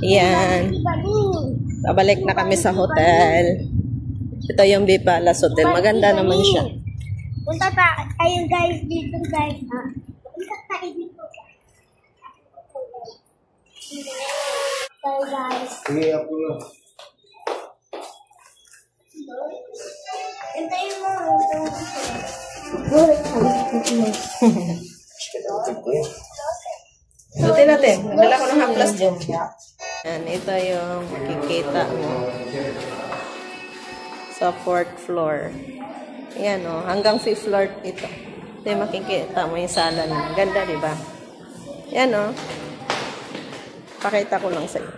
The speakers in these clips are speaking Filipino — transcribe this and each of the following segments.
Yan. Babalik na kami sa hotel. Ito yung B Palace Hotel. Maganda naman siya. Punta tayo guys dito guys. Punta tayo dito guys. Tayo guys. Sige, ako na. Hintayin mo. Lutin natin. Nagdala ko ng haplas dyan. Yan, ito yung makikita mo. Sa 4th floor. Yan o, hanggang 5th floor ito. Ito yung makikita mo yung sala na. Ganda, diba? Yan o. Pakita ko lang sa'yo.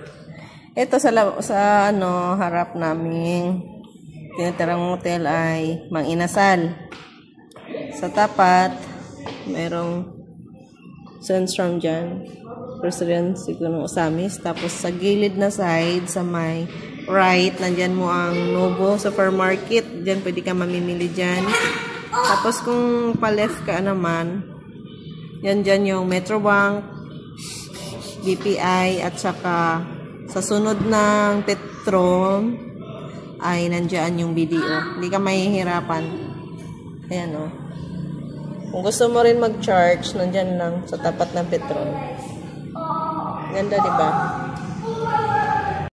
Ito sa harap naming tinitirang hotel ay Mang Inasal. Sa tapat, mayroong Sunstrong dyan. Restaurant siguro ng Osamis. Tapos sa gilid na side, sa may right, nandyan mo ang Novo Supermarket. Dyan pwede ka mamimili dyan. Tapos kung pa-left ka naman, yan dyan yung Metrobank, BPI, at saka sa sunod ng Petron ay nandyan yung BDO. Hindi ka mahihirapan. Ayan o. Kung gusto mo rin mag-charge, nandyan lang sa tapat ng Petron. Ganda, diba?